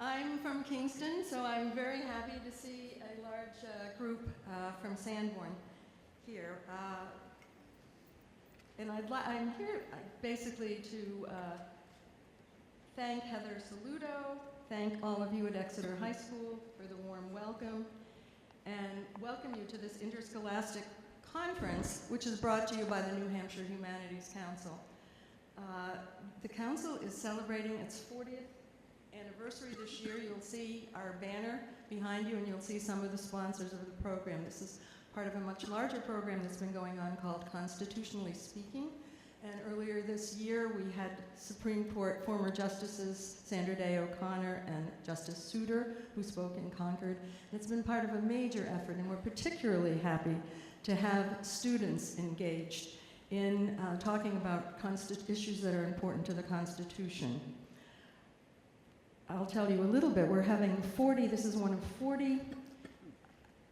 I'm from Kingston, so I'm very happy to see a large group from Sanborn here. And I'm here basically to thank Heather Saludo, thank all of you at Exeter High School for the warm welcome, and welcome you to this interscholastic conference, which is brought to you by the New Hampshire Humanities Council. The council is celebrating its 40th anniversary this year. You'll see our banner behind you, and you'll see some of the sponsors of the program. This is part of a much larger program that's been going on called Constitutionally Speaking. And earlier this year, we had Supreme Court former Justices Sandra Day O'Connor and Justice Souter, who spoke in Concord. And it's been part of a major effort, and we're particularly happy to have students engaged in talking about issues that are important to the Constitution. I'll tell you a little bit. We're having 40, this is one of 40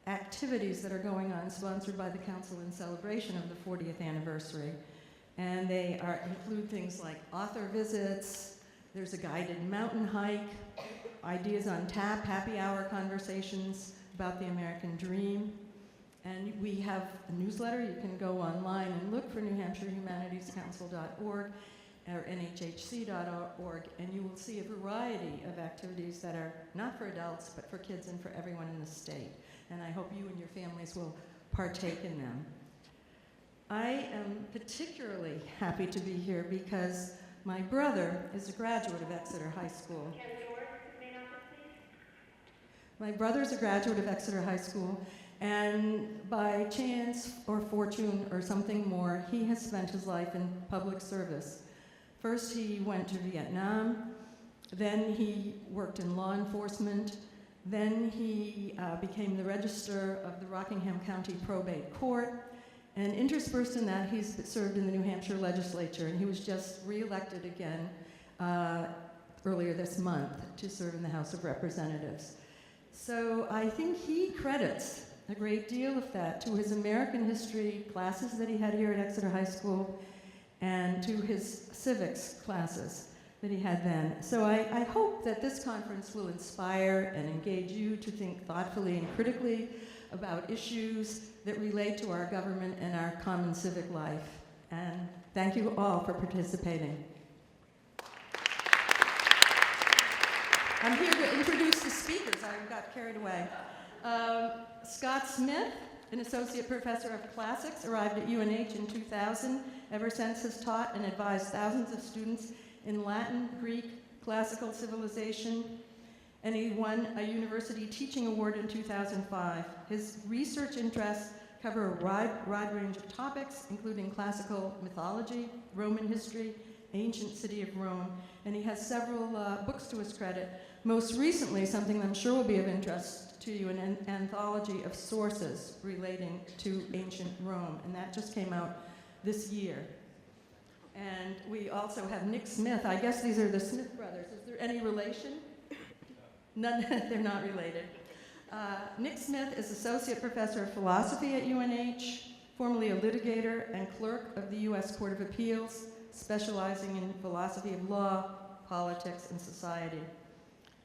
activities that are going on sponsored by the Council in celebration of the 40th anniversary. And they include things like author visits, there's a guided mountain hike, ideas on tap, happy hour conversations about the American dream. And we have a newsletter. You can go online and look for NewHampshireHumanities.Council.org or nhhc.org, and you will see a variety of activities that are not for adults, but for kids and for everyone in the state. And I hope you and your families will partake in them. I am particularly happy to be here because my brother is a graduate of Exeter High School. My brother's a graduate of Exeter High School, and by chance or fortune or something more, he has spent his life in public service. First, he went to Vietnam, then he worked in law enforcement, then he became the Register of the Rockingham County Probate Court, and interspersed in that, he's served in the New Hampshire legislature, and he was just re-elected again earlier this month to serve in the House of Representatives. So I think he credits a great deal of that to his American history classes that he had here at Exeter High School and to his civics classes that he had then. So I hope that this conference will inspire and engage you to think thoughtfully and critically about issues that relate to our government and our common civic life. And thank you all for participating. I'm here to introduce the speakers. I got carried away. Scott Smith, an associate professor of classics, arrived at UNH in 2000. Ever since has taught and advised thousands of students in Latin, Greek, classical civilization, and he won a university teaching award in 2005. His research interests cover a wide range of topics, including classical mythology, Roman history, ancient city of Rome, and he has several books to his credit. Most recently, something I'm sure will be of interest to you, an anthology of sources relating to ancient Rome, and that just came out this year. And we also have Nick Smith. I guess these are the Smith brothers. Is there any relation? None, they're not related. Nick Smith is Associate Professor of Philosophy at UNH, formerly a litigator and clerk of the U.S. Court of Appeals, specializing in philosophy of law, politics, and society.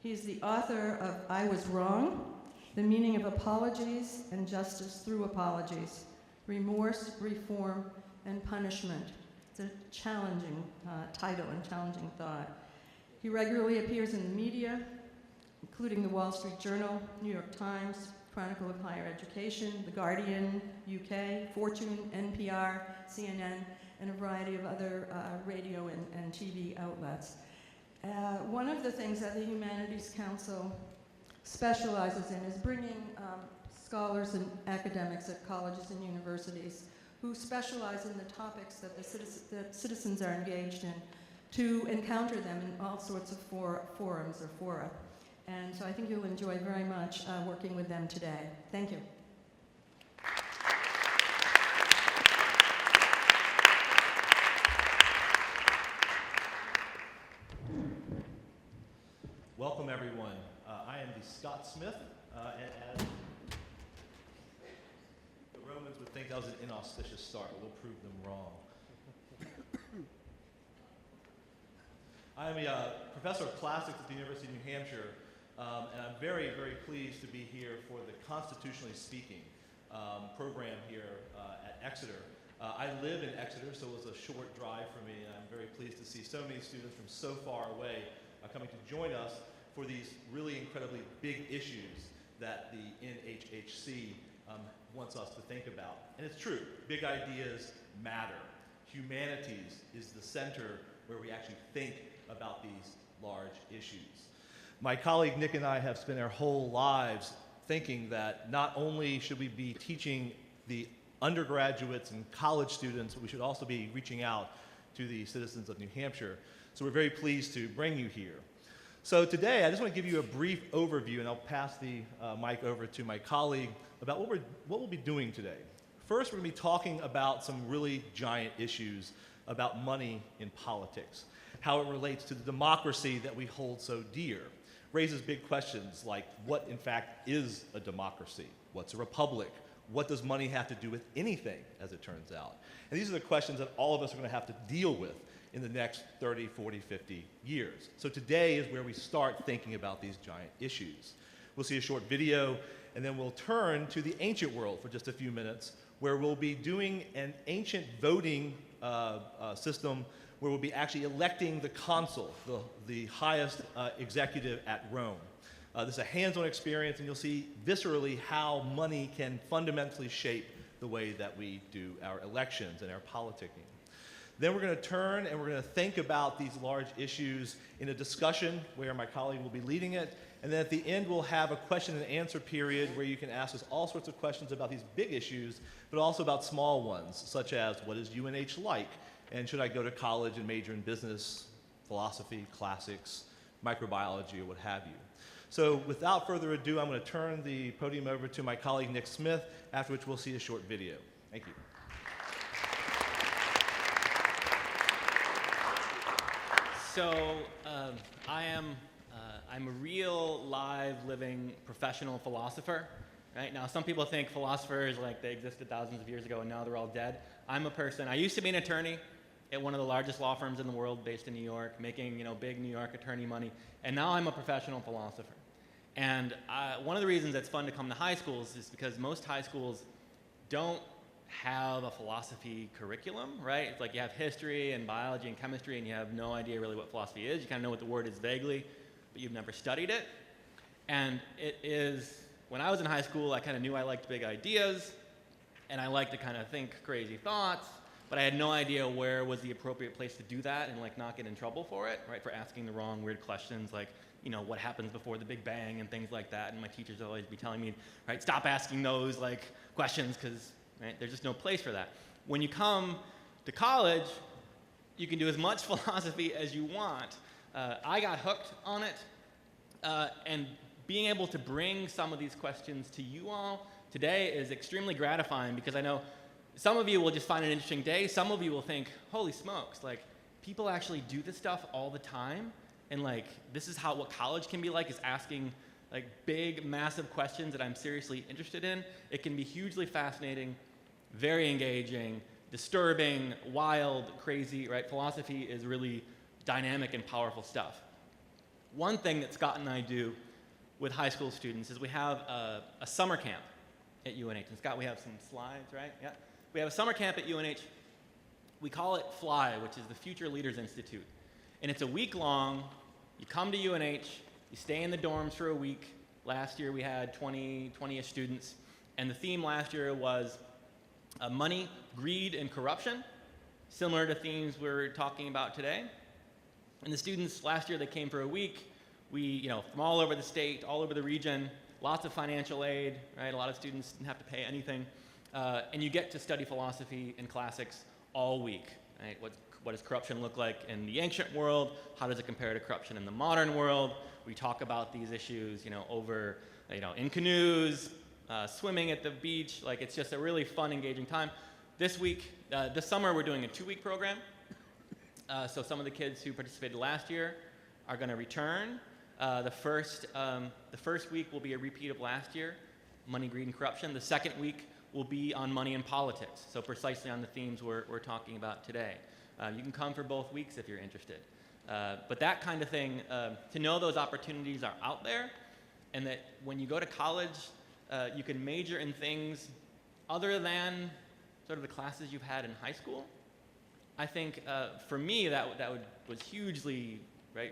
He's the author of I Was Wrong, The Meaning of Apologies and Justice Through Apologies, Remorse, Reform, and Punishment. It's a challenging title and challenging thought. He regularly appears in the media, including the Wall Street Journal, New York Times, Chronicle of Higher Education, The Guardian, UK, Fortune, NPR, CNN, and a variety of other radio and TV outlets. One of the things that the Humanities Council specializes in is bringing scholars and academics at colleges and universities who specialize in the topics that the citizens are engaged in to encounter them in all sorts of forums or fora. And so I think you'll enjoy very much working with them today. Thank you. Welcome, everyone. I am the Scott Smith, and as the Romans would think that was an inauspicious start, but we'll prove them wrong. I'm a professor of classics at the University of New Hampshire, And I'm very, very pleased to be here for the Constitutionally Speaking program here at Exeter. I live in Exeter, so it was a short drive for me, and I'm very pleased to see so many students from so far away coming to join us for these really incredibly big issues that the NHHC wants us to think about. And it's true, big ideas matter. Humanities is the center where we actually think about these large issues. My colleague Nick and I have spent our whole lives thinking that not only should we be teaching the undergraduates and college students, but we should also be reaching out to the citizens of New Hampshire. So we're very pleased to bring you here. So today, I just want to give you a brief overview, and I'll pass the mic over to my colleague about what we'll be doing today. First, we're going to be talking about some really giant issues about money in politics, how it relates to the democracy that we hold so dear. Raises big questions like what, in fact, is a democracy? What's a republic? What does money have to do with anything, as it turns out? And these are the questions that all of us are going to have to deal with in the next 30, 40, 50 years. So today is where we start thinking about these giant issues. We'll see a short video, and then we'll turn to the ancient world for just a few minutes, where we'll be doing an ancient voting system where we'll be actually electing the consul, the highest executive at Rome. This is a hands-on experience, and you'll see viscerally how money can fundamentally shape the way that we do our elections and our politicking. Then we're going to turn and we're going to think about these large issues in a discussion where my colleague will be leading it. And then at the end, we'll have a question and answer period where you can ask us all sorts of questions about these big issues, but also about small ones, such as what is UNH like? And should I go to college and major in business, philosophy, classics, microbiology, or what have you? So without further ado, I'm going to turn the podium over to my colleague Nick Smith, after which we'll see a short video. Thank you. So I'm a real, live, living, professional philosopher. Right? Now, some people think philosophers, like, they existed thousands of years ago and now they're all dead. I'm a person. I used to be an attorney at one of the largest law firms in the world based in New York, making big New York attorney money. And now I'm a professional philosopher. And one of the reasons it's fun to come to high schools is because most high schools don't have a philosophy curriculum, right? It's like you have history and biology and chemistry and you have no idea really what philosophy is. You kind of know what the word is vaguely, but you've never studied it. And it is, when I was in high school, I kind of knew I liked big ideas and I liked to kind of think crazy thoughts, but I had no idea where was the appropriate place to do that and like not get in trouble for it, right? For asking the wrong weird questions like, what happens before the Big Bang and things like that. And my teachers would always be telling me, right, stop asking those like questions because right, there's just no place for that. When you come to college, you can do as much philosophy as you want. I got hooked on it, and being able to bring some of these questions to you all today is extremely gratifying because I know some of you will just find it an interesting day. Some of you will think, holy smokes, like people actually do this stuff all the time. And like, this is what college can be like, is asking like big, massive questions that I'm seriously interested in. It can be hugely fascinating, very engaging, disturbing, wild, crazy, right? Philosophy is really dynamic and powerful stuff. One thing that Scott and I do with high school students is we have a summer camp at UNH. And Scott, we have some slides, right? Yeah. We have a summer camp at UNH. We call it FLY, which is the Future Leaders Institute. And it's a week long. You come to UNH, you stay in the dorms for a week. Last year we had 20-ish students. And the theme last year was money, greed, and corruption, similar to themes we're talking about today. And the students last year, they came for a week. We, from all over the state, all over the region, lots of financial aid, right? A lot of students didn't have to pay anything. And you get to study philosophy and classics all week, right? What does corruption look like in the ancient world? How does it compare to corruption in the modern world? We talk about these issues, over, in canoes, swimming at the beach. Like, it's just a really fun, engaging time. This summer, we're doing a 2-week program. So some of the kids who participated last year are going to return. The first week will be a repeat of last year, money, greed, and corruption. The second week will be on money and politics, so precisely on the themes we're talking about today. You can come for both weeks if you're interested. But that kind of thing, to know those opportunities are out there and that when you go to college, you can major in things other than sort of the classes you've had in high school. I think for me was hugely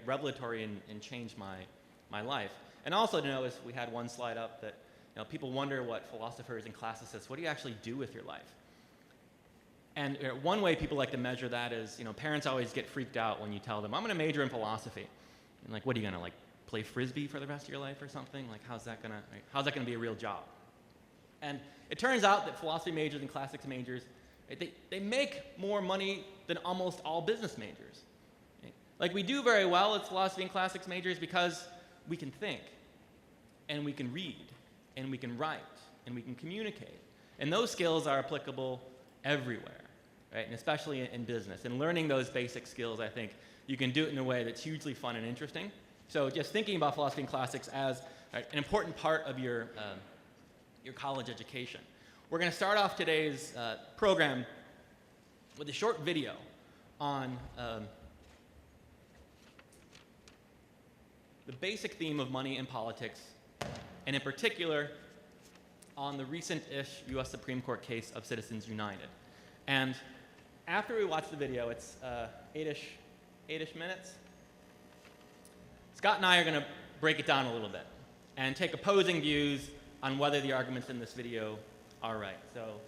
revelatory and changed my life. And also to notice, we had one slide up that people wonder what philosophers and classicists, what do you actually do with your life? And one way people like to measure that is, parents always get freaked out when you tell them, I'm going to major in philosophy. And like, what are you going to play Frisbee for the rest of your life or something? Like, how's that going to be a real job? And it turns out that philosophy majors and classics majors, they make more money than almost all business majors. Like, we do very well as philosophy and classics majors because we can think, and we can read, and we can write, and we can communicate. And those skills are applicable everywhere, right? And especially in business. And learning those basic skills, I think, you can do it in a way that's hugely fun and interesting. So just thinking about philosophy and classics as an important part of your college education. We're going to start off today's program with a short video on the basic theme of money and politics, and in particular, on the recent-ish U.S. Supreme Court case of Citizens United. And after we watch the video, it's 8-ish minutes, Scott and I are going to break it down a little bit and take opposing views on whether the arguments in this video are right. So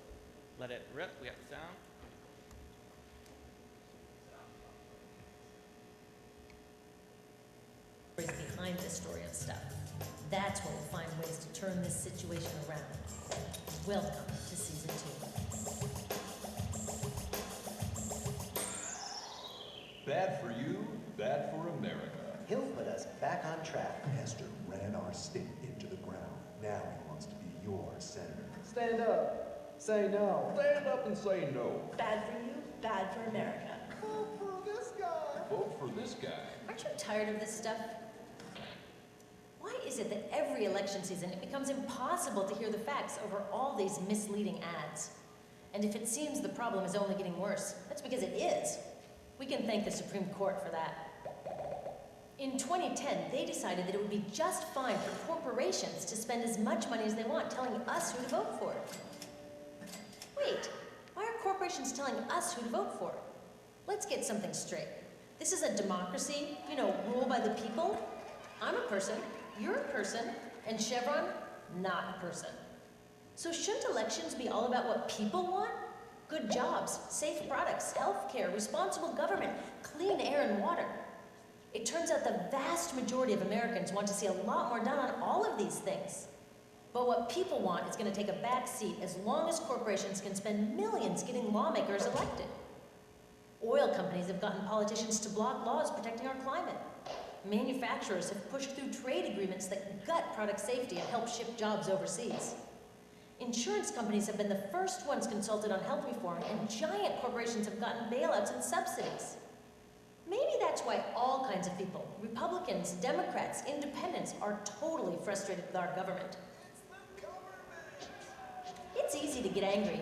let it rip. We have the sound. Behind this story of stuff. That's where we'll find ways to turn this situation around. Welcome to season 2. Bad for you, bad for America. He'll put us back on track. Hester ran our state into the ground. Now he wants to be your senator. Stand up. Say no. Stand up and say no. Bad for you, bad for America. Vote for this guy. Vote for this guy. Aren't you tired of this stuff? Why is it that every election season it becomes impossible to hear the facts over all these misleading ads? And if it seems the problem is only getting worse, that's because it is. We can thank the Supreme Court for that. In 2010, they decided that it would be just fine for corporations to spend as much money as they want telling us who to vote for. Wait, why are corporations telling us who to vote for? Let's get something straight. This is a democracy, ruled by the people. I'm a person, you're a person, and Chevron, not a person. So shouldn't elections be all about what people want? Good jobs, safe products, healthcare, responsible government, clean air and water. It turns out the vast majority of Americans want to see a lot more done on all of these things. But what people want is going to take a back seat as long as corporations can spend millions getting lawmakers elected. Oil companies have gotten politicians to block laws protecting our climate. Manufacturers have pushed through trade agreements that gut product safety and help ship jobs overseas. Insurance companies have been the first ones consulted on health reform, and giant corporations have gotten bailouts and subsidies. Maybe that's why all kinds of people, Republicans, Democrats, independents, are totally frustrated with our government. It's easy to get angry,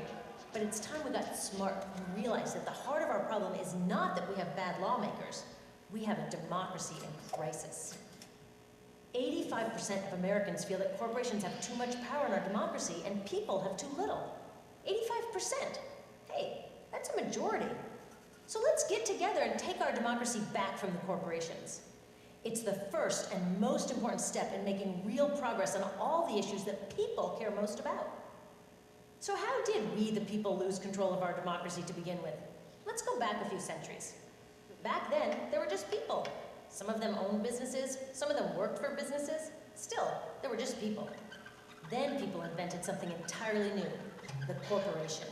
but it's time we got smart and realized that the heart of our problem is not that we have bad lawmakers. We have a democracy in crisis. 85% of Americans feel that corporations have too much power in our democracy and people have too little. 85%. Hey, that's a majority. So let's get together and take our democracy back from the corporations. It's the first and most important step in making real progress on all the issues that people care most about. So how did we, the people, lose control of our democracy to begin with? Let's go back a few centuries. Back then, there were just people. Some of them owned businesses, some of them worked for businesses. Still, there were just people. Then people invented something entirely new, the corporation.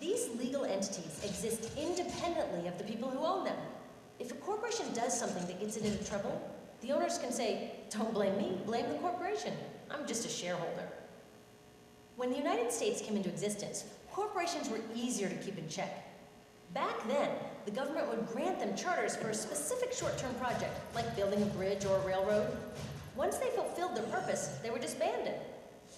These legal entities exist independently of the people who own them. If a corporation does something that gets it into trouble, the owners can say, don't blame me, blame the corporation. I'm just a shareholder. When the United States came into existence, corporations were easier to keep in check. Back then, the government would grant them charters for a specific short-term project, like building a bridge or a railroad. Once they fulfilled their purpose, they were disbanded.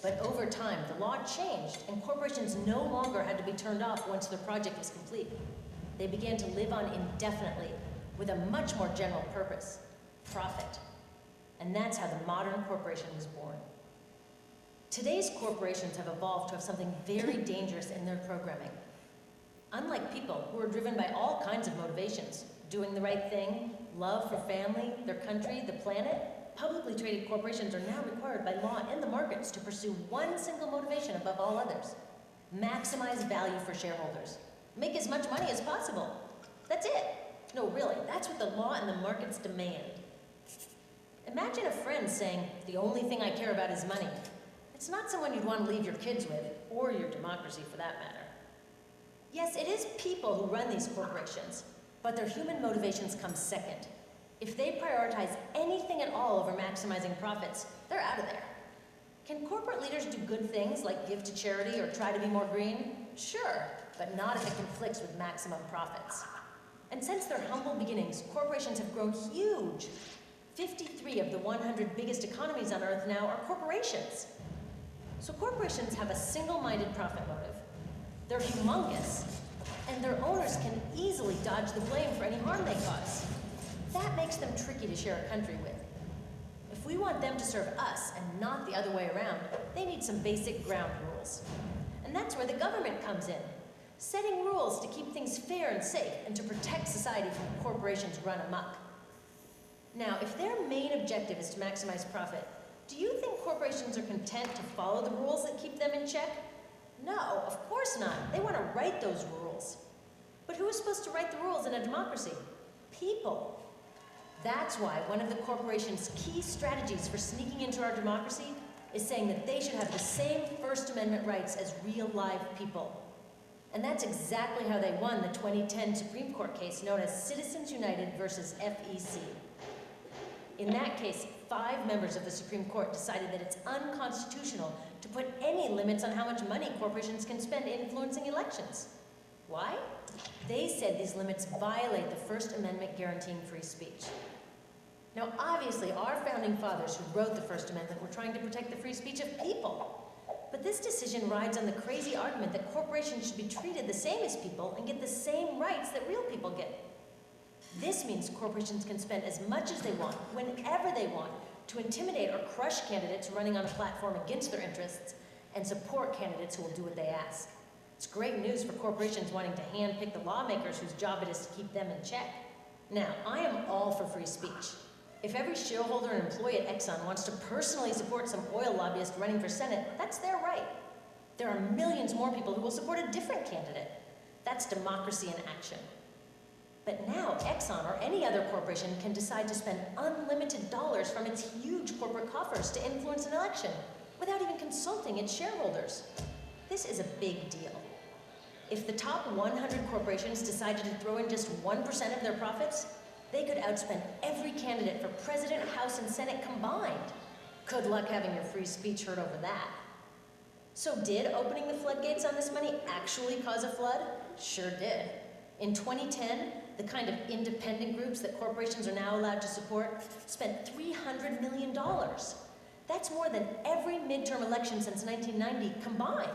But over time, the law changed, and corporations no longer had to be turned off once their project was complete. They began to live on indefinitely, with a much more general purpose, profit. And And that's how the modern corporation was born. Today's corporations have evolved to have something very dangerous in their programming. Unlike people who are driven by all kinds of motivations, doing the right thing, love for family, their country, the planet, publicly traded corporations are now required by law and the markets to pursue one single motivation above all others: maximize value for shareholders. Make as much money as possible. That's it. No, really, that's what the law and the markets demand. Imagine a friend saying, "The only thing I care about is money." It's not someone you'd want to leave your kids with, or your democracy for that matter. Yes, it is people who run these corporations, but their human motivations come second. If they prioritize anything at all over maximizing profits, they're out of there. Can corporate leaders do good things like give to charity or try to be more green? Sure, but not if it conflicts with maximum profits. And since their humble beginnings, corporations have grown huge. 53 of the 100 biggest economies on Earth now are corporations. So corporations have a single-minded profit motive. They're humongous, and their owners can easily dodge the blame for any harm they cause. That makes them tricky to share a country with. If we want them to serve us and not the other way around, they need some basic ground rules. And that's where the government comes in, setting rules to keep things fair and safe and to protect society from corporations run amok. Now, if their main objective is to maximize profit, do you think corporations are content to follow the rules that keep them in check? No, of course not. They want to write those rules. But who is supposed to write the rules in a democracy? People. That's why one of the corporation's key strategies for sneaking into our democracy is saying that they should have the same First Amendment rights as real live people. And that's exactly how they won the 2010 Supreme Court case known as Citizens United versus FEC. In that case, 5 members of the Supreme Court decided that it's unconstitutional to put any limits on how much money corporations can spend influencing elections. Why? They said these limits violate the First Amendment guaranteeing free speech. Now, obviously, our founding fathers who wrote the First Amendment were trying to protect the free speech of people. But this decision rides on the crazy argument that corporations should be treated the same as people and get the same rights that real people get. This means corporations can spend as much as they want, whenever they want, to intimidate or crush candidates running on a platform against their interests and support candidates who will do what they ask. It's great news for corporations wanting to handpick the lawmakers whose job it is to keep them in check. Now, I am all for free speech. If every shareholder and employee at Exxon wants to personally support some oil lobbyist running for Senate, that's their right. There are millions more people who will support a different candidate. That's democracy in action. But now, Exxon or any other corporation can decide to spend unlimited dollars from its huge corporate coffers to influence an election without even consulting its shareholders. This is a big deal. If the top 100 corporations decided to throw in just 1% of their profits, they could outspend every candidate for president, House, and Senate combined. Good luck having your free speech heard over that. So did opening the floodgates on this money actually cause a flood? Sure did. In 2010, the kind of independent groups that corporations are now allowed to support spent $300 million. That's more than every midterm election since 1990 combined.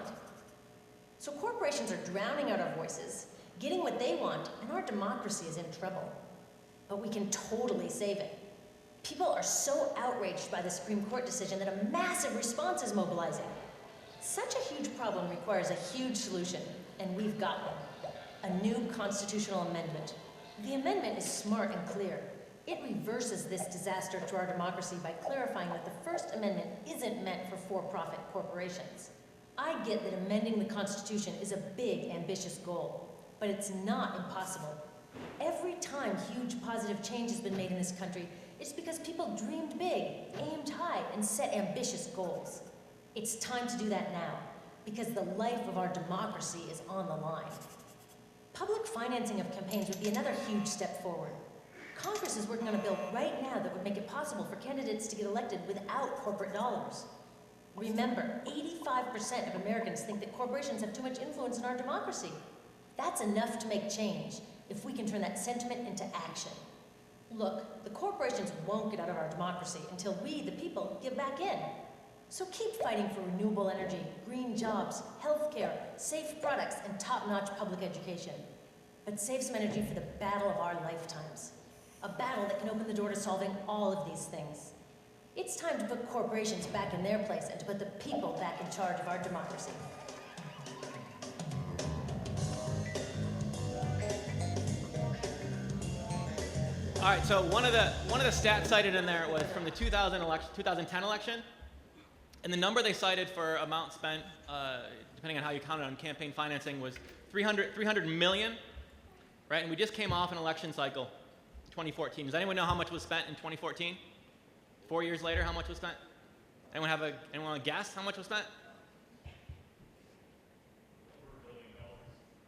So corporations are drowning out our voices, getting what they want, and our democracy is in trouble. But we can totally save it. People are so outraged by the Supreme Court decision that a massive response is mobilizing. Such a huge problem requires a huge solution, and we've got one. A new constitutional amendment. The amendment is smart and clear. It reverses this disaster to our democracy by clarifying that the First Amendment isn't meant for for-profit corporations. I get that amending the Constitution is a big, ambitious goal, but it's not impossible. Every time huge positive change has been made in this country, it's because people dreamed big, aimed high, and set ambitious goals. It's time to do that now, because the life of our democracy is on the line. Public financing of campaigns would be another huge step forward. Congress is working on a bill right now that would make it possible for candidates to get elected without corporate dollars. Remember, 85% of Americans think that corporations have too much influence in our democracy. That's enough to make change if we can turn that sentiment into action. Look, the corporations won't get out of our democracy until we, the people, give back in. So keep fighting for renewable energy, green jobs, healthcare, safe products, and top-notch public education. But save some energy for the battle of our lifetimes. A battle that can open the door to solving all of these things. It's time to put corporations back in their place and to put the people back in charge of our democracy. All right, so one of the stats cited in there was from the 2010 election, and the number they cited for amount spent, depending on how you counted on campaign financing, was 300 million, right? And we just came off an election cycle, 2014. Does anyone know how much was spent in 2014? 4 years later, how much was spent? Anyone want to guess how much was spent?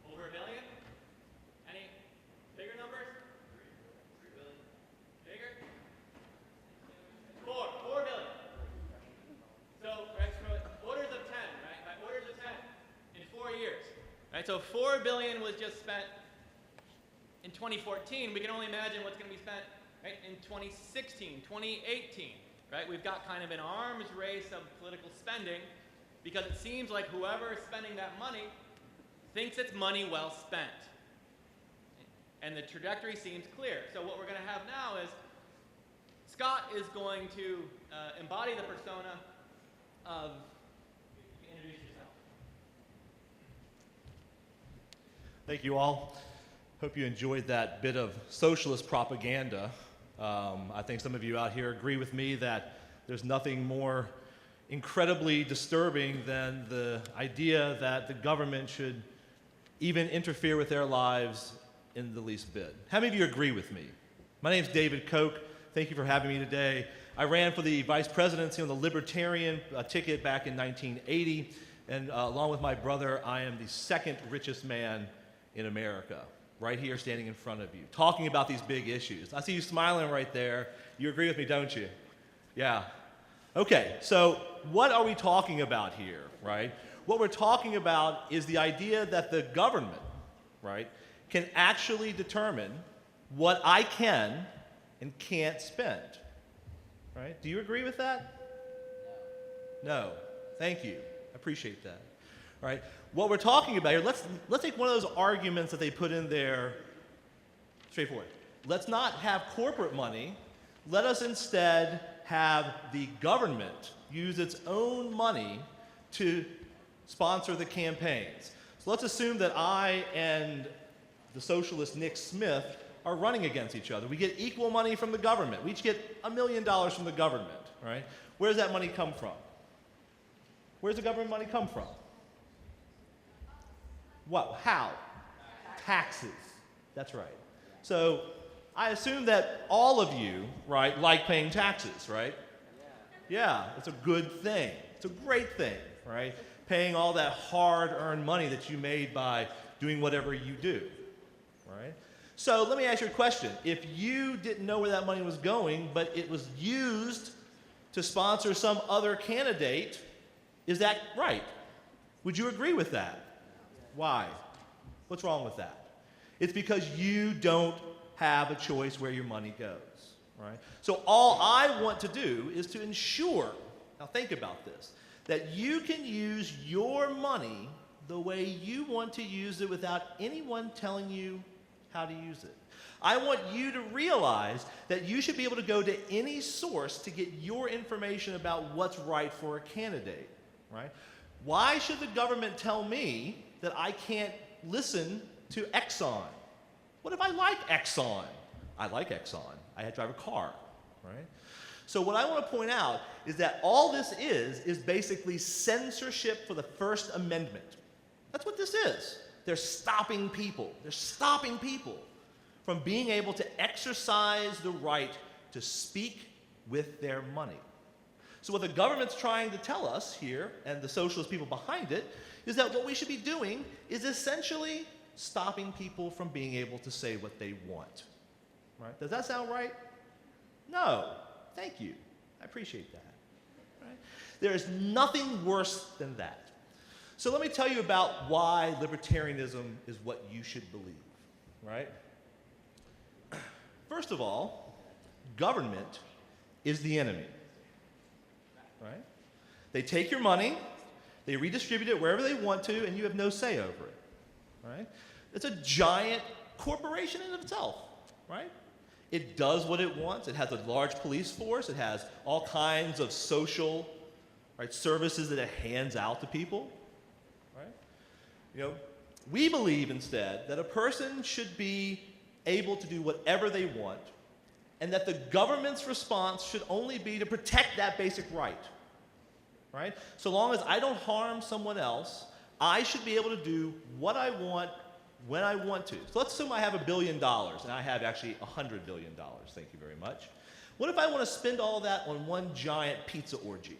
Over $1 billion? Any bigger numbers? 3 billion. Bigger? 4 billion. So, right, so orders of 10, right? By orders of 10 in 4 years. Right, so 4 billion was just spent in 2014. We can only imagine what's going to be spent, right, in 2016, 2018, right? We've got kind of an arms race of political spending because it seems like whoever is spending that money thinks it's money well spent. And the trajectory seems clear. So what we're going to have now is Scott is going to embody the persona of, introduce yourself. Thank you all. Hope you enjoyed that bit of socialist propaganda. I think some of you out here agree with me that there's nothing more incredibly disturbing than the idea that the government should even interfere with their lives in the least bit. How many of you agree with me? My name's David Koch. Thank you for having me today. I ran for the vice presidency on the Libertarian ticket back in 1980, and along with my brother, I am the second richest man in America, right here standing in front of you, talking about these big issues. I see you smiling right there. You agree with me, don't you? Yeah. Okay, so what are we talking about here, right? What we're talking about is the idea that the government, right, can actually determine what I can and can't spend, right? Do you agree with that? No. Thank you. I appreciate that. All right. What we're talking about here, let's take one of those arguments that they put in there, straightforward. Let's not have corporate money. Let us instead have the government use its own money to sponsor the campaigns. So let's assume that I and the socialist Nick Smith are running against each other. We get equal money from the government. We each get $1 million from the government, right? Where does that money come from? Where does the government money come from? What? How? Taxes. That's right. So I assume that all of you, right, like paying taxes, right? Yeah, it's a good thing. It's a great thing, right? Paying all that hard-earned money that you made by doing whatever you do, right? So let me ask you a question. If you didn't know where that money was going, but it was used to sponsor some other candidate, is that right? Would you agree with that? Why? What's wrong with that? It's because you don't have a choice where your money goes, right? So all I want to do is to ensure, now think about this, that you can use your money the way you want to use it without anyone telling you how to use it. I want you to realize that you should be able to go to any source to get your information about what's right for a candidate, right? Why should the government tell me that I can't listen to Exxon? What if I like Exxon? I like Exxon. I had to drive a car, right? So what I want to point out is that all this is basically censorship for the First Amendment. That's what this is. They're stopping people. They're stopping people from being able to exercise the right to speak with their money. So what the government's trying to tell us here, and the socialist people behind it, is that what we should be doing is essentially stopping people from being able to say what they want. Right? Does that sound right? No. Thank you. I appreciate that. Right? There is nothing worse than that. So let me tell you about why libertarianism is what you should believe. Right? First of all, government is the enemy. Right? They take your money, they redistribute it wherever they want to, and you have no say over it. Right? It's a giant corporation in itself. Right? It does what it wants. It has a large police force. It has all kinds of social, right, services that it hands out to people. Right? You know, we believe instead that a person should be able to do whatever they want, and that the government's response should only be to protect that basic right. Right? So long as I don't harm someone else, I should be able to do what I want when I want to. So let's assume I have $1 billion, and I have actually $100 billion. Thank you very much. What if I want to spend all that on one giant pizza orgy?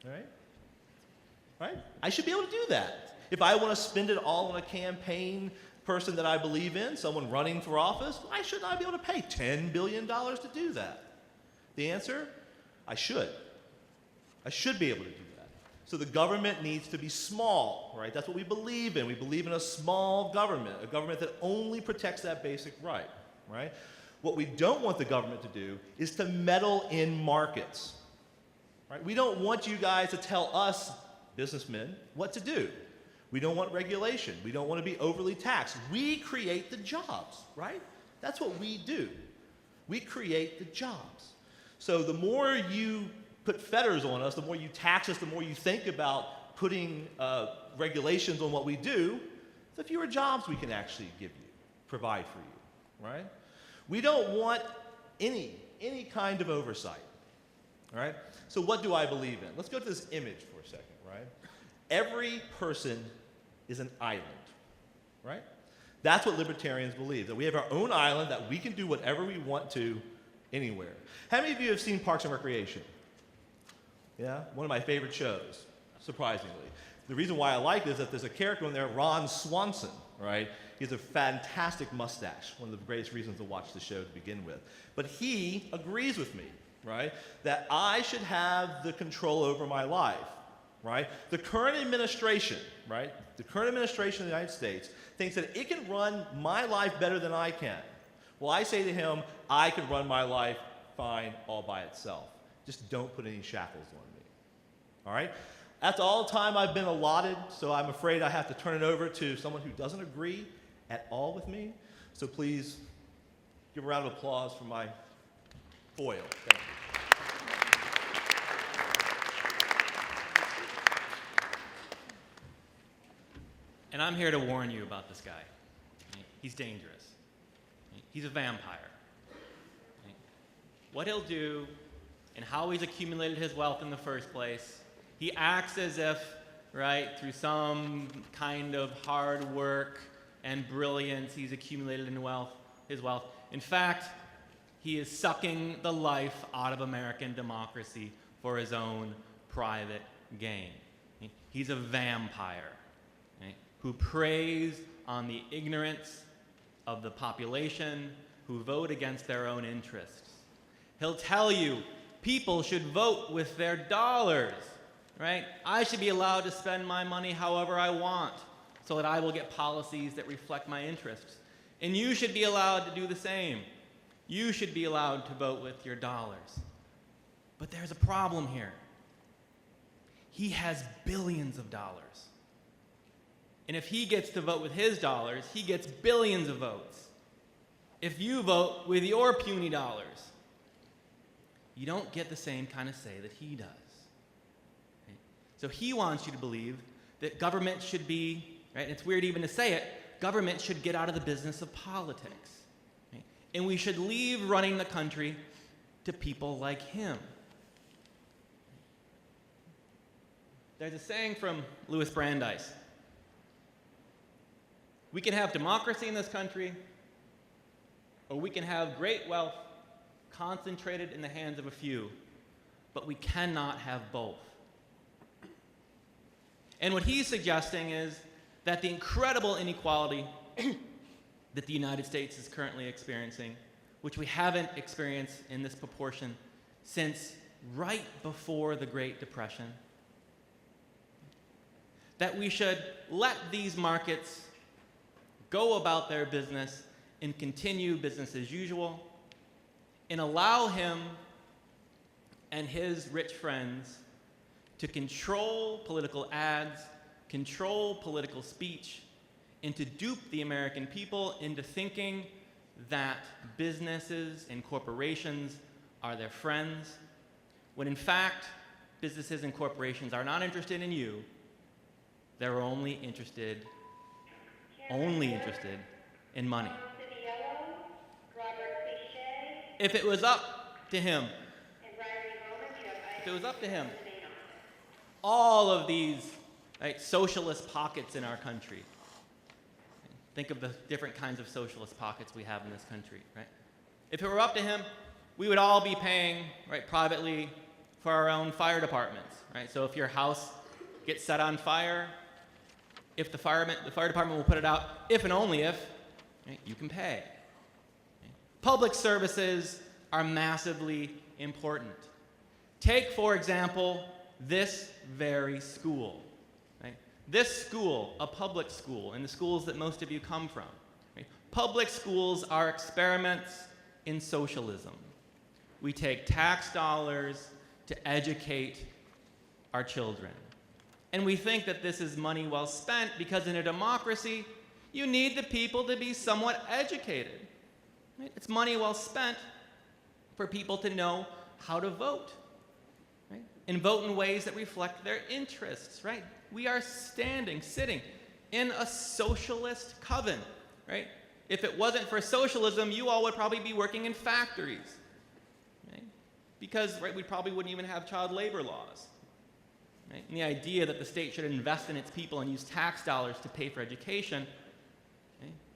All right? Right? I should be able to do that. If I want to spend it all on a campaign person that I believe in, someone running for office, I should not be able to pay $10 billion to do that. The answer? I should. I should be able to do that. So the government needs to be small, right? That's what we believe in. We believe in a small government, a government that only protects that basic right, right? What we don't want the government to do is to meddle in markets, right? We don't want you guys to tell us, businessmen, what to do. We don't want regulation. We don't want to be overly taxed. We create the jobs, right? That's what we do. We create the jobs. So the more you put fetters on us, the more you tax us, the more you think about putting regulations on what we do, the fewer jobs we can actually give you, provide for you, right? We don't want any kind of oversight, all right? So what do I believe in? Let's go to this image for a second, right? Every person is an island, right? That's what libertarians believe, that we have our own island, that we can do whatever we want to anywhere. How many of you have seen Parks and Recreation? Yeah, one of my favorite shows, surprisingly. The reason why I like it is that there's a character in there, Ron Swanson, right? He has a fantastic mustache, one of the greatest reasons to watch the show to begin with. But he agrees with me, right, that I should have the control over my life, right? The current administration, right, the current administration of the United States thinks that it can run my life better than I can. Well, I say to him, I can run my life fine all by itself. Just don't put any shackles on me. All right? That's all the time I've been allotted, so I'm afraid I have to turn it over to someone who doesn't agree at all with me. So please give a round of applause for my foil. Thank you. And I'm here to warn you about this guy. He's dangerous. He's a vampire. What he'll do and how he's accumulated his wealth in the first place, he acts as if, right, through some kind of hard work and brilliance he's accumulated in his wealth. In fact, he is sucking the life out of American democracy for his own private gain. He's a vampire, right, who preys on the ignorance of the population who vote against their own interests. He'll tell you people should vote with their dollars, right? I should be allowed to spend my money however I want so that I will get policies that reflect my interests. And you should be allowed to do the same. You should be allowed to vote with your dollars. But there's a problem here. He has billions of dollars. And if he gets to vote with his dollars, he gets billions of votes. If you vote with your puny dollars, you don't get the same kind of say that he does. Right? So he wants you to believe that government should be, right, and it's weird even to say it, government should get out of the business of politics. Right? And we should leave running the country to people like him. There's a saying from Louis Brandeis. We can have democracy in this country, or we can have great wealth concentrated in the hands of a few, but we cannot have both. And what he's suggesting is that the incredible inequality that the United States is currently experiencing, which we haven't experienced in this proportion since right before the Great Depression, that we should let these markets go about their business and continue business as usual, and allow him and his rich friends to control political ads, control political speech, and to dupe the American people into thinking that businesses and corporations are their friends, when in fact, businesses and corporations are not interested in you. They're only interested in money. If it was up to him, all of these socialist pockets in our country, think of the different kinds of socialist pockets we have in this country, right? If it were up to him, we would all be paying, privately for our own fire departments, right? So if your house gets set on fire, if the fire department will put it out, if and only if, you can pay. Public services are massively important. Take, for example, this very school. This school, a public school, and the schools that most of you come from. Public schools are experiments in socialism. We take tax dollars to educate our children. And we think that this is money well spent because in a democracy, you need the people to be somewhat educated. It's money well spent for people to know how to vote, and vote in ways that reflect their interests, We are sitting in a socialist coven, If it wasn't for socialism, you all would probably be working in factories, Because, we probably wouldn't even have child labor laws, And the idea that the state should invest in its people and use tax dollars to pay for education,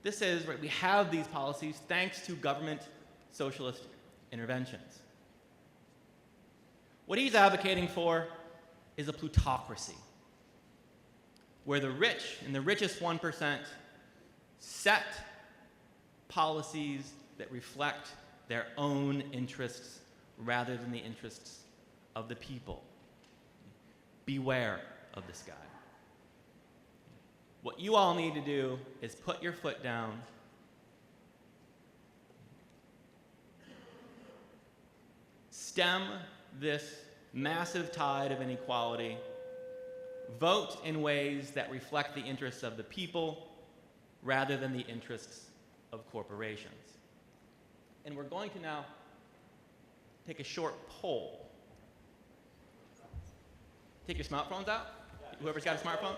this is, we have these policies thanks to government socialist interventions. What he's advocating for is a plutocracy, where the rich and the richest 1% set policies that reflect their own interests rather than the interests of the people. Beware of this guy. What you all need to do is put your foot down, stem this massive tide of inequality, vote in ways that reflect the interests of the people rather than the interests of corporations. And we're going to now take a short poll. Take your smartphones out. Whoever's got a smartphone.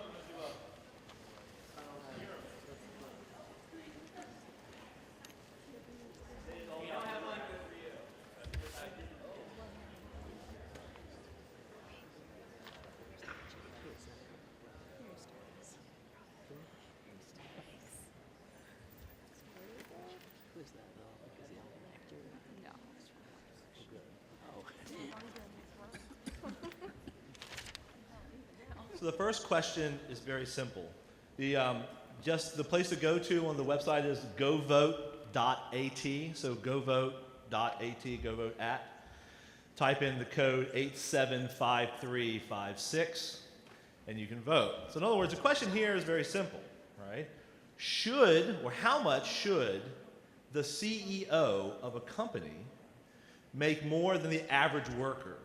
So the first question is very simple. Just the place to go to on the website is govote.at. So govote.at, go vote at. Type in the code 875356, and you can vote. So in other words, the question here is very simple, right? Should, or how much should, the CEO of a company make more than the average worker?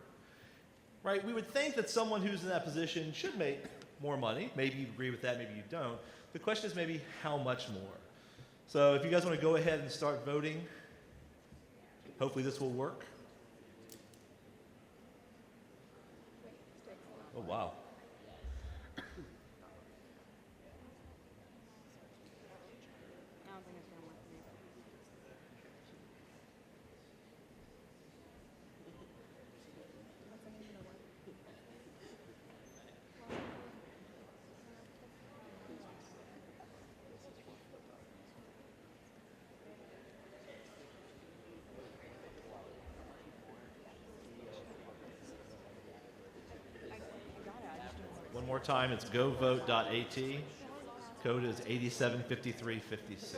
Right? We would think that someone who's in that position should make more money. Maybe you agree with that, maybe you don't. The question is maybe how much more. So if you guys want to go ahead and start voting, hopefully this will work. Oh, wow. One more time, it's govote.at. Code is 875356.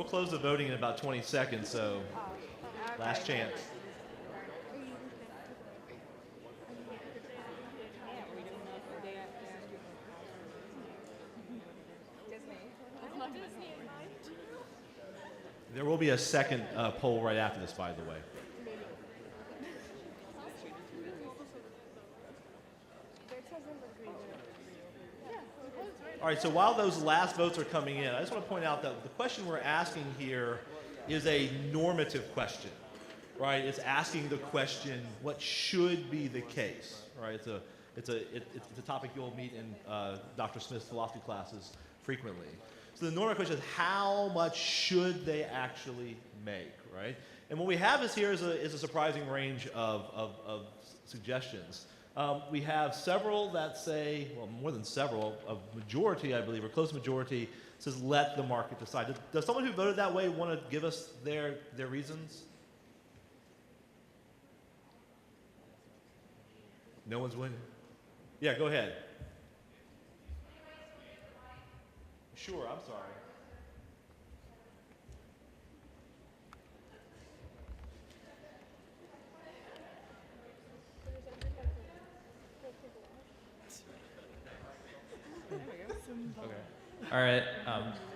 We'll close the voting in about 20 seconds, so last chance. There will be a second poll right after this, by the way. All right, so while those last votes are coming in, I just want to point out that the question we're asking here is a normative question, right? It's asking the question, what should be the case, right? It's a topic you'll meet in Dr. Smith's philosophy classes frequently. So the normative question is, how much should they actually make, right? And what we have here is a surprising range of suggestions. We have several that say, well, more than several, a majority, I believe, or close majority, says let the market decide. Does someone who voted that way want to give us their reasons? No one's winning? Yeah, go ahead. Sure, I'm sorry. All right,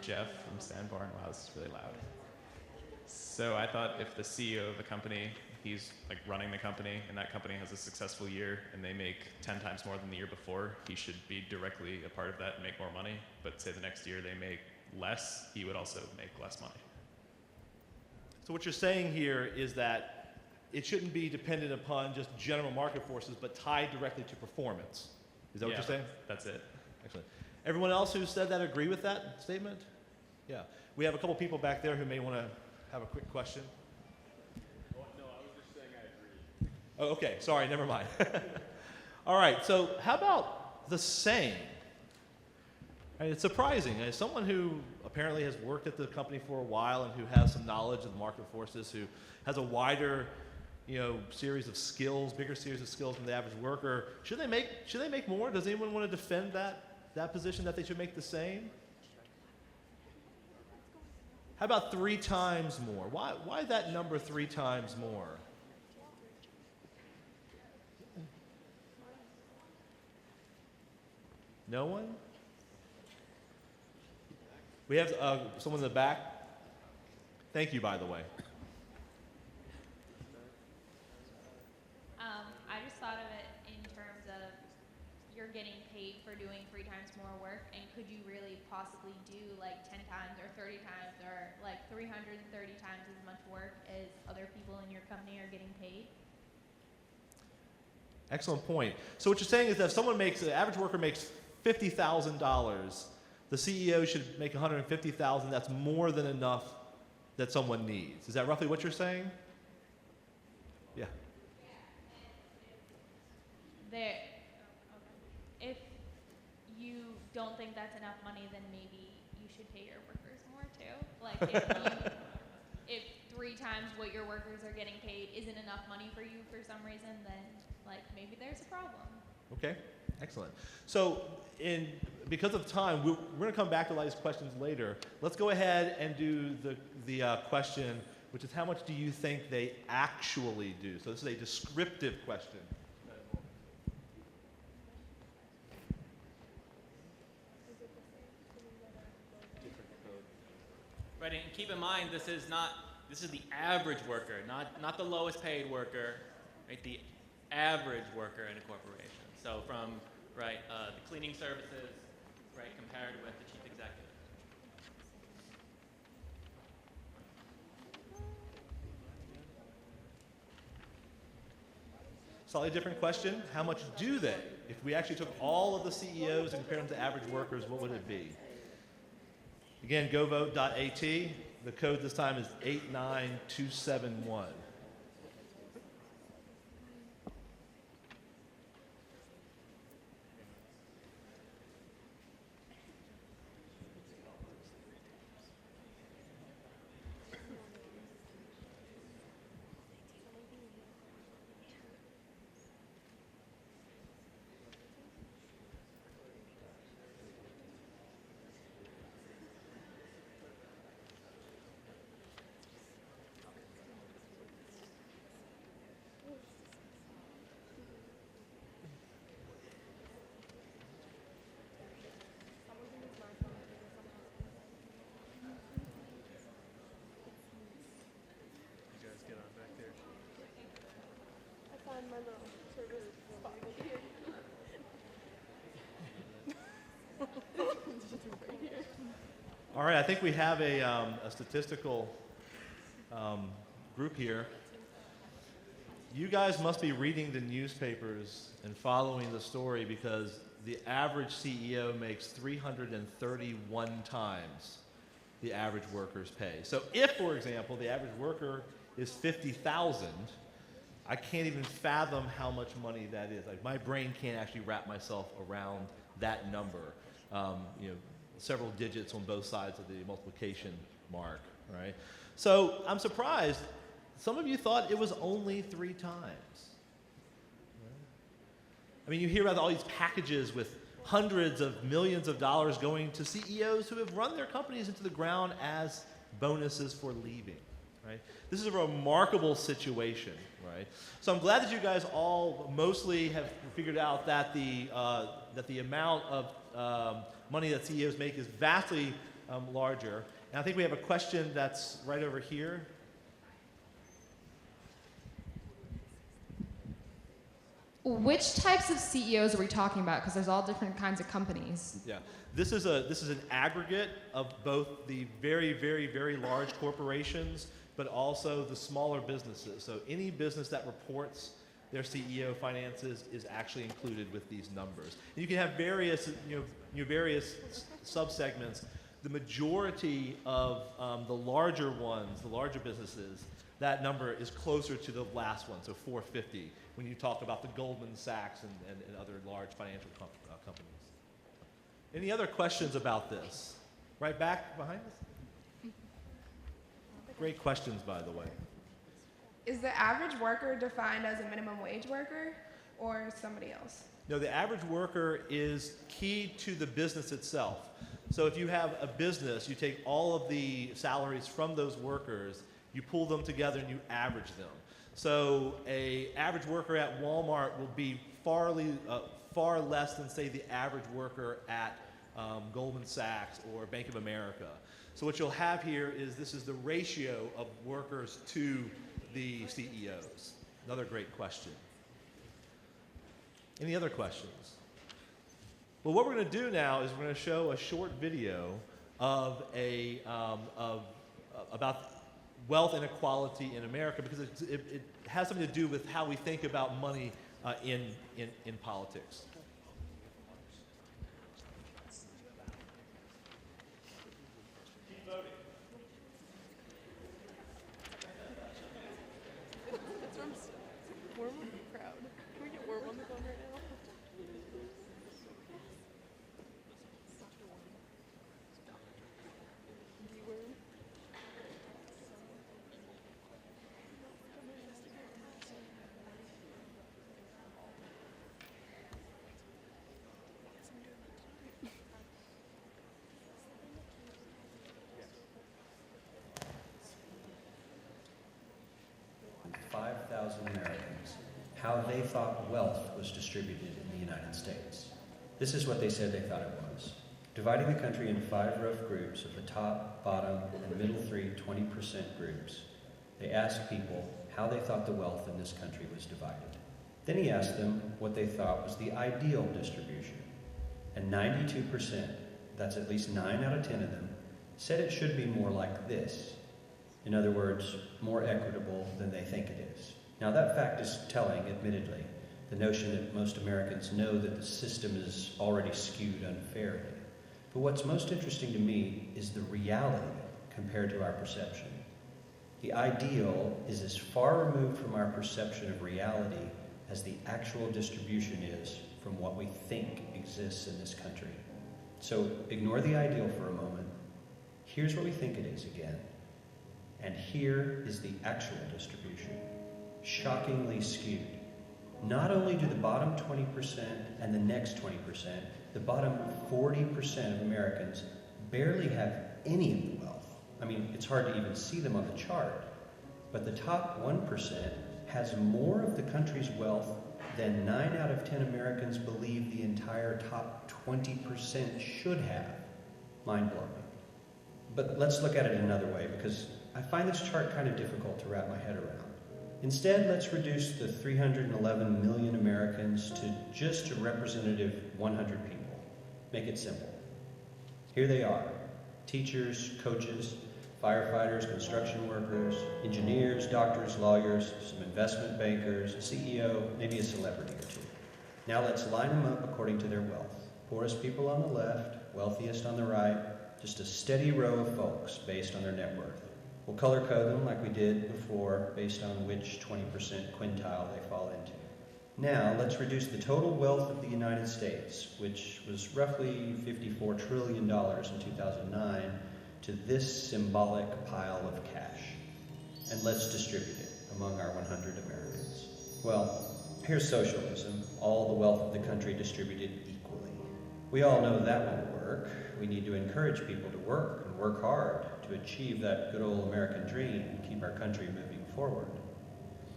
Jeff from Sanborn. Wow, this is really loud. So I thought if the CEO of a company, he's like running the company, and that company has a successful year, and they make 10 times more than the year before, he should be directly a part of that and make more money. But say the next year they make less, he would also make less money. So what you're saying here is that it shouldn't be dependent upon just general market forces, but tied directly to performance. Is that what you're saying? That's it. Excellent. Everyone else who said that agree with that statement? Yeah. We have a couple people back there who may want to have a quick question. Oh, no, I was just saying I agree. Oh, okay. Sorry, never mind. All right. So how about the same? It's surprising. As someone who apparently has worked at the company for a while and who has some knowledge of the market forces, who has a wider, series of skills, bigger series of skills than the average worker, should they make more? Does anyone want to defend that position, that they should make the same? How about 3 times more? Why that number 3 times more? No one? We have someone in the back. Thank you, by the way. I just thought of it in terms of you're getting paid for doing 3 times more work, and could you really possibly do like 10 times or 30 times or like 330 times as much work as other people in your company are getting paid? Excellent point. So what you're saying is that if the average worker makes $50,000, the CEO should make $150,000. That's more than enough that someone needs. Is that roughly what you're saying? Yeah. If you don't think that's enough money, then maybe you should pay your workers more too. Like if 3 times what your workers are getting paid isn't enough money for you for some reason, then like maybe there's a problem. Okay, excellent. So because of time, we're going to come back to a lot of these questions later. Let's go ahead and do the question, which is how much do you think they actually do? So this is a descriptive question. Right, and keep in mind this is the average worker, not the lowest paid worker, right? The average worker in a corporation. So from the cleaning services, right, compared with the chief executive. Slightly different question. How much do they? If we actually took all of the CEOs and compared them to average workers, what would it be? Again, govote.at. The code this time is 89271. All right, I think we have a statistical group here. You guys must be reading the newspapers and following the story because the average CEO makes 331 times the average worker's pay. So if, for example, the average worker is 50,000, I can't even fathom how much money that is. Like, my brain can't actually wrap myself around that number. Several digits on both sides of the multiplication mark, right? So I'm surprised. Some of you thought it was only 3 times. I mean, you hear about all these packages with hundreds of millions of dollars going to CEOs who have run their companies into the ground as bonuses for leaving, right? This is a remarkable situation, right? So I'm glad that you guys all mostly have figured out that the amount of money that CEOs make is vastly larger. And I think we have a question that's right over here. Which types of CEOs are we talking about? Because there's all different kinds of companies. Yeah, this is an aggregate of both the very, very, very large corporations, but also the smaller businesses. So any business that reports their CEO finances is actually included with these numbers. And you can have various, various subsegments. The majority of the larger ones, the larger businesses, that number is closer to the last one, so 450, when you talk about the Goldman Sachs and other large financial companies. Any other questions about this? Right back behind us? Great questions, by the way. Is the average worker defined as a minimum wage worker or somebody else? No, the average worker is key to the business itself. So if you have a business, you take all of the salaries from those workers, you pull them together and you average them. So an average worker at Walmart will be far less than, say, the average worker at Goldman Sachs or Bank of America. So what you'll have here is this is the ratio of workers to the CEOs. Another great question. Any other questions? Well, what we're going to do now is we're going to show a short video of about wealth inequality in America, because it has something to do with how we think about money in politics. Keep voting. It's warm on the crowd. Can we get warm on the phone right now? Americans, how they thought wealth was distributed in the United States. This is what they said they thought it was. Dividing the country into 5 rough groups of the top, bottom, and middle 3 20% groups, they asked people how they thought the wealth in this country was divided. Then he asked them what they thought was the ideal distribution. And 92%, that's at least 9 out of 10 of them, said it should be more like this. In other words, more equitable than they think it is. Now that fact is telling, admittedly, the notion that most Americans know that the system is already skewed unfairly. But what's most interesting to me is the reality compared to our perception. The ideal is as far removed from our perception of reality as the actual distribution is from what we think exists in this country. So ignore the ideal for a moment. Here's what we think it is again. And here is the actual distribution, shockingly skewed. Not only do the bottom 20% and the next 20%, the bottom 40% of Americans barely have any of the wealth. I mean, it's hard to even see them on the chart. But the top 1% has more of the country's wealth than 9 out of 10 Americans believe the entire top 20% should have. Mind-blowing. But let's look at it another way, because I find this chart kind of difficult to wrap my head around. Instead, let's reduce the 311 million Americans to just a representative 100 people. Make it simple. Here they are. Teachers, coaches, firefighters, construction workers, engineers, doctors, lawyers, some investment bankers, a CEO, maybe a celebrity or two. Now let's line them up according to their wealth. Poorest people on the left, wealthiest on the right, just a steady row of folks based on their net worth. We'll color code them like we did before based on which 20% quintile they fall into. Now, let's reduce the total wealth of the United States, which was roughly $54 trillion in 2009, to this symbolic pile of cash. And let's distribute it among our 100 Americans. Well, here's socialism, all the wealth of the country distributed equally. We all know that won't work. We need to encourage people to work and work hard to achieve that good old American dream and keep our country moving forward.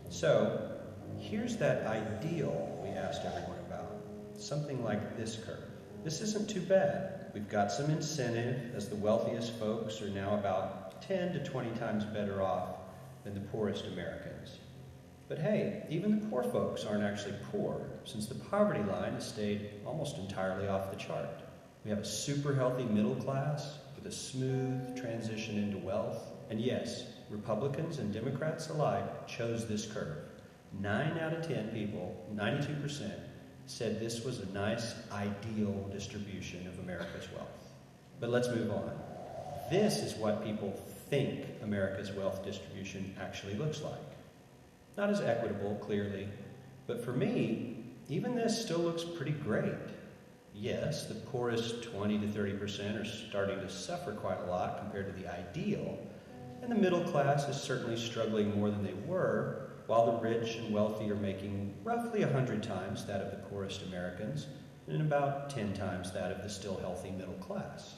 So, here's that ideal we asked everyone about. Something like this curve. This isn't too bad. We've got some incentive, as the wealthiest folks are now about 10 to 20 times better off than the poorest Americans. But hey, even the poor folks aren't actually poor, since the poverty line has stayed almost entirely off the chart. We have a super healthy middle class with a smooth transition into wealth. And yes, Republicans and Democrats alike chose this curve. 9 out of 10 people, 92%, said this was a nice, ideal distribution of America's wealth. But let's move on. This is what people think America's wealth distribution actually looks like. Not as equitable, clearly, but for me, even this still looks pretty great. Yes, the poorest 20 to 30% are starting to suffer quite a lot compared to the ideal, and the middle class is certainly struggling more than they were, while the rich and wealthy are making roughly 100 times that of the poorest Americans and about 10 times that of the still healthy middle class.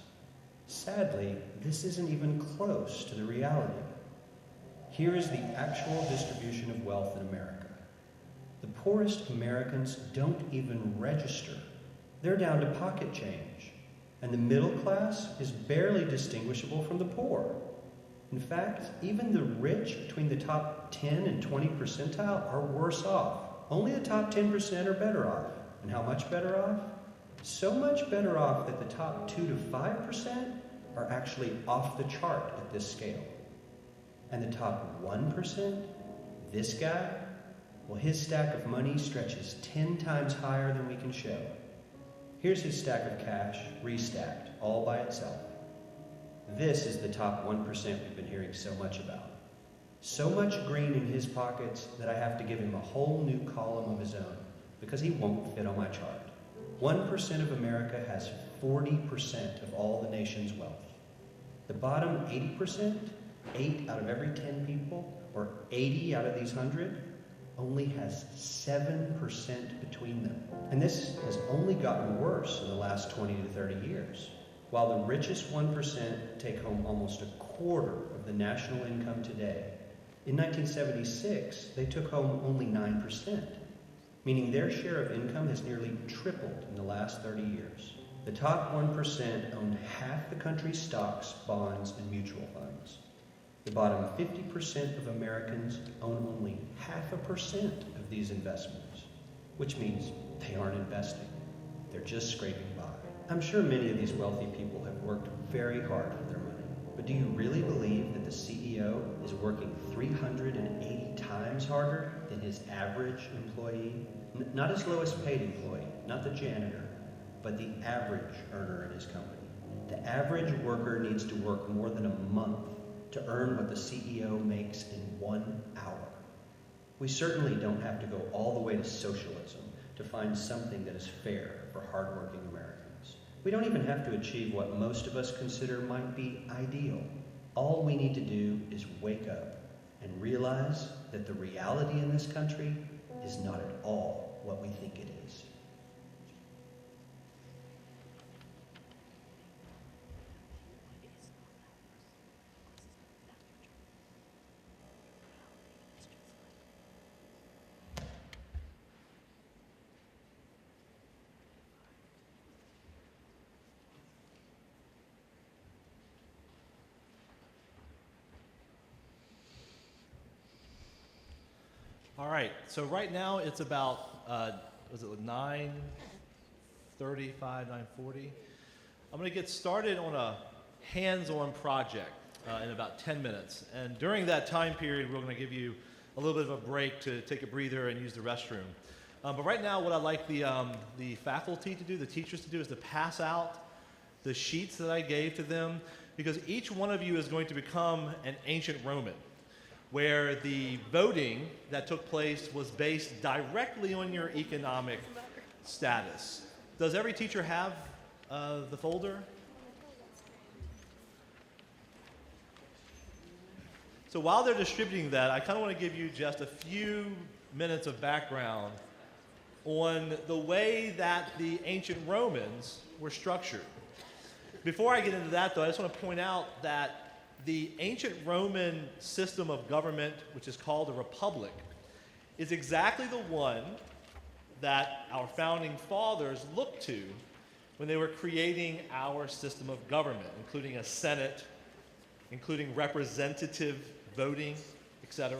Sadly, this isn't even close to the reality. Here is the actual distribution of wealth in America. The poorest Americans don't even register. They're down to pocket change, and the middle class is barely distinguishable from the poor. In fact, even the rich between the top 10 and 20 percentile are worse off. Only the top 10% are better off. And how much better off? So much better off that the top 2 to 5% are actually off the chart at this scale. And the top 1%, this guy, well, his stack of money stretches 10 times higher than we can show. Here's his stack of cash, restacked, all by itself. This is the top 1% we've been hearing so much about. So much green in his pockets that I have to give him a whole new column of his own because he won't fit on my chart. 1% of America has 40% of all the nation's wealth. The bottom 80%, 8 out of every 10 people, or 80 out of these 100, only has 7% between them. And this has only gotten worse in the last 20 to 30 years. While the richest 1% take home almost a quarter of the national income today, in 1976, they took home only 9%, meaning their share of income has nearly tripled in the last 30 years. The top 1% own half the country's stocks, bonds, and mutual funds. The bottom 50% of Americans own only 0.5% of these investments, which means they aren't investing. They're just scraping by. I'm sure many of these wealthy people have worked very hard for their money, but do you really believe that the CEO is working 380 times harder than his average employee? Not his lowest paid employee, not the janitor, but the average earner in his company. The average worker needs to work more than a month to earn what the CEO makes in 1 hour. We certainly don't have to go all the way to socialism to find something that is fair for hardworking Americans. We don't even have to achieve what most of us consider might be ideal. All we need to do is wake up and realize that the reality in this country is not at all what we think it is. All right, so right now it's about, was it 9:35, 9:40? I'm gonna get started on a hands-on project in about 10 minutes. And during that time period, we're going to give you a little bit of a break to take a breather and use the restroom. But right now, what I'd like the faculty to do, the teachers to do, is to pass out the sheets that I gave to them, because each one of you is going to become an ancient Roman, where the voting that took place was based directly on your economic status. Does every teacher have the folder? So while they're distributing that, I kind of want to give you just a few minutes of background on the way that the ancient Romans were structured. Before I get into that, though, I just want to point out that the ancient Roman system of government, which is called a republic, is exactly the one that our founding fathers looked to when they were creating our system of government, including a Senate, including representative voting, etc.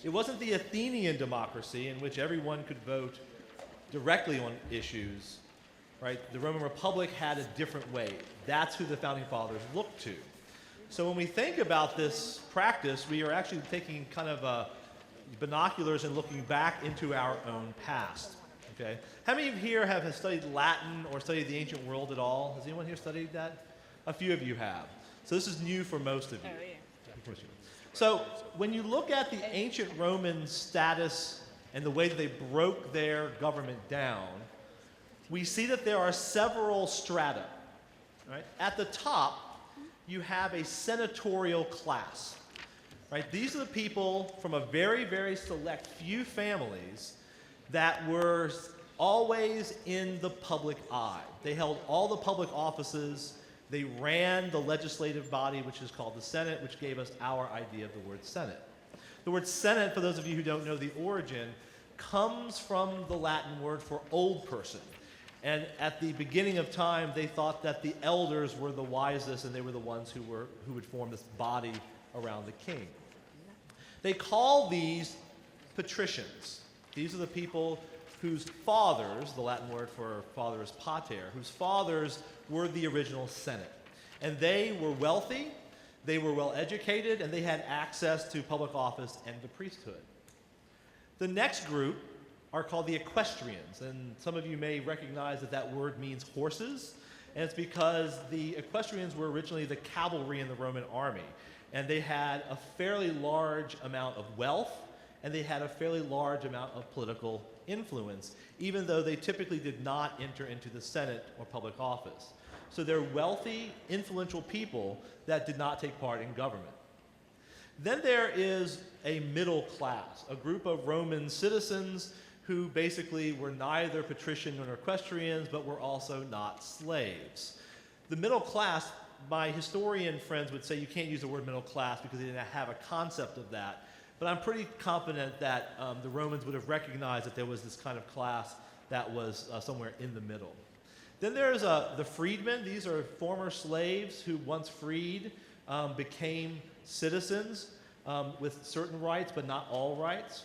It wasn't the Athenian democracy in which everyone could vote directly on issues, right? The Roman Republic had a different way. That's who the founding fathers looked to. So when we think about this practice, we are actually taking kind of binoculars and looking back into our own past. Okay? How many of you here have studied Latin or studied the ancient world at all? Has anyone here studied that? A few of you have. So this is new for most of you. So when you look at the ancient Roman status and the way that they broke their government down, we see that there are several strata. Right? At the top, you have a senatorial class. Right? These are the people from a very, very select few families that were always in the public eye. They held all the public offices. They ran the legislative body, which is called the Senate, which gave us our idea of the word Senate. The word Senate, for those of you who don't know the origin, comes from the Latin word for old person. And at the beginning of time, they thought that the elders were the wisest, and they were the ones who would form this body around the king. They call these patricians. These are the people whose fathers, the Latin word for father is pater, whose fathers were the original Senate. And they were wealthy, they were well educated, and they had access to public office and the priesthood. The next group are called the equestrians, and some of you may recognize that that word means horses, and it's because the equestrians were originally the cavalry in the Roman army, and they had a fairly large amount of wealth, and they had a fairly large amount of political influence, even though they typically did not enter into the Senate or public office. So they're wealthy, influential people that did not take part in government. Then there is a middle class, a group of Roman citizens who basically were neither patrician nor equestrians, but were also not slaves. The middle class, my historian friends would say you can't use the word middle class because they didn't have a concept of that. But I'm pretty confident that the Romans would have recognized that there was this kind of class that was somewhere in the middle. Then there's the freedmen. These are former slaves who, once freed, became citizens with certain rights, but not all rights.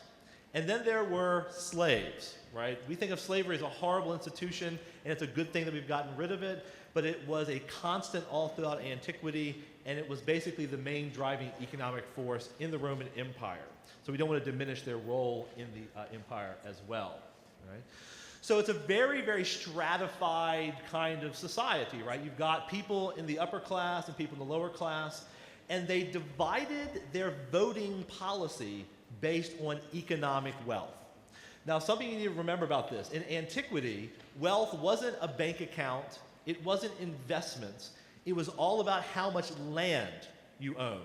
And then there were slaves, right? We think of slavery as a horrible institution, and it's a good thing that we've gotten rid of it, but it was a constant all throughout antiquity, and it was basically the main driving economic force in the Roman Empire. So we don't want to diminish their role in the empire as well, right? So it's a very, very stratified kind of society, right? You've got people in the upper class and people in the lower class, and they divided their voting policy based on economic wealth. Now, something you need to remember about this. In antiquity, wealth wasn't a bank account. It wasn't investments. It was all about how much land you owned.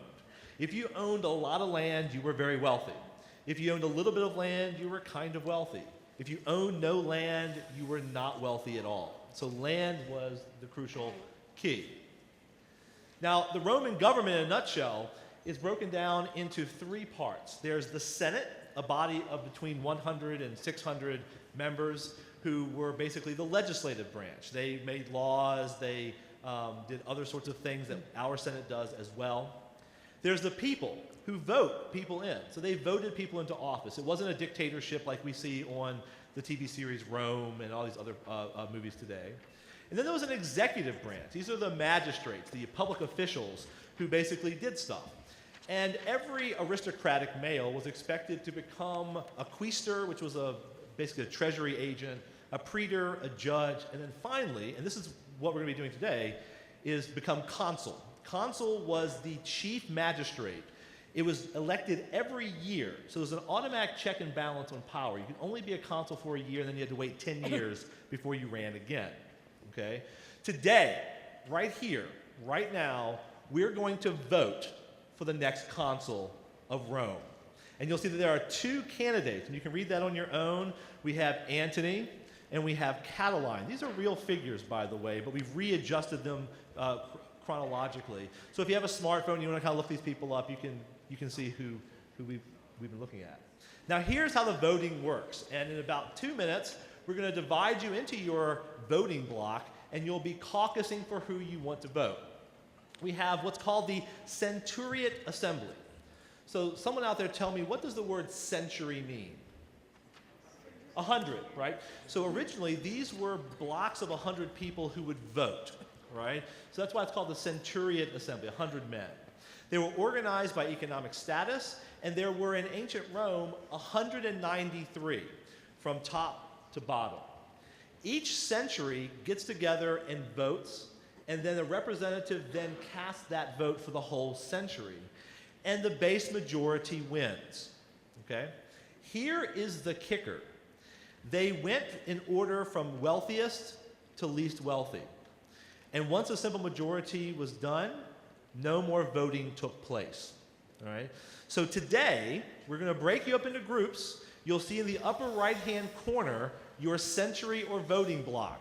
If you owned a lot of land, you were very wealthy. If you owned a little bit of land, you were kind of wealthy. If you owned no land, you were not wealthy at all. So land was the crucial key. Now, the Roman government, in a nutshell, is broken down into three parts. There's the Senate, a body of between 100 and 600 members who were basically the legislative branch. They made laws, they did other sorts of things that our Senate does as well. There's the people who vote people in. So they voted people into office. It wasn't a dictatorship like we see on the TV series Rome and all these other movies today. And then there was an executive branch. These are the magistrates, the public officials who basically did stuff. And every aristocratic male was expected to become a quaestor, which was basically a treasury agent, a praetor, a judge, and then finally, and this is what we're going to be doing today, is become consul. Consul was the chief magistrate. It was elected every year. So there's an automatic check and balance on power. You could only be a consul for a year, and then you had to wait 10 years before you ran again. Okay? Today, right here, right now, we're going to vote for the next consul of Rome. And you'll see that there are two candidates, and you can read that on your own. We have Antony and we have Catiline. These are real figures, by the way, but we've readjusted them chronologically. So if you have a smartphone and you want to kind of look these people up, you can see who we've been looking at. Now here's how the voting works. And in about 2 minutes, we're going to divide you into your voting block, and you'll be caucusing for who you want to vote. We have what's called the centuriate assembly. So someone out there tell me, what does the word century mean? 100, right? So originally, these were blocks of 100 people who would vote, right? So that's why it's called the centuriate assembly, 100 men. They were organized by economic status, and there were in ancient Rome 193 from top to bottom. Each century gets together and votes, and then a representative then casts that vote for the whole century. And the base majority wins, okay? Here is the kicker. They went in order from wealthiest to least wealthy. And once a simple majority was done, no more voting took place, all right? So today, we're going to break you up into groups. You'll see in the upper right-hand corner your century or voting block.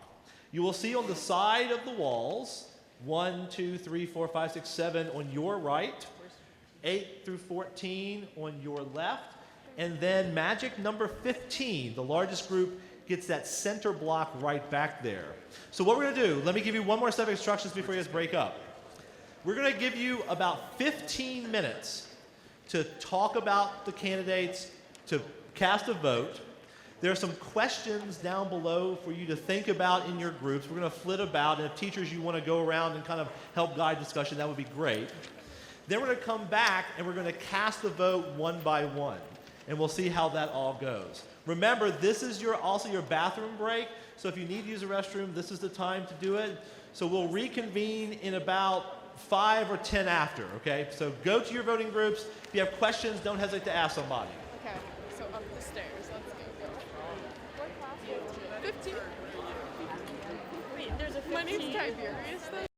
You will see on the side of the walls, 1, 2, 3, 4, 5, 6, 7 on your right, 8 through 14 on your left, and then magic number 15, the largest group, gets that center block right back there. So what we're going to do, let me give you one more set of instructions before you guys break up. We're going to give you about 15 minutes to talk about the candidates, to cast a vote. There are some questions down below for you to think about in your groups. We're going to flit about, and if teachers, you want to go around and kind of help guide discussion, that would be great. Then we're going to come back and we're going to cast the vote one by one, and we'll see how that all goes. Remember, this is also your bathroom break, so if you need to use a restroom, this is the time to do it. So we'll reconvene in about 5 or 10 after, okay? So go to your voting groups. If you have questions, don't hesitate to ask somebody. Okay, so up the stairs. Let's go. What class? 15. Wait, there's a 15. My name's Tiberius, though.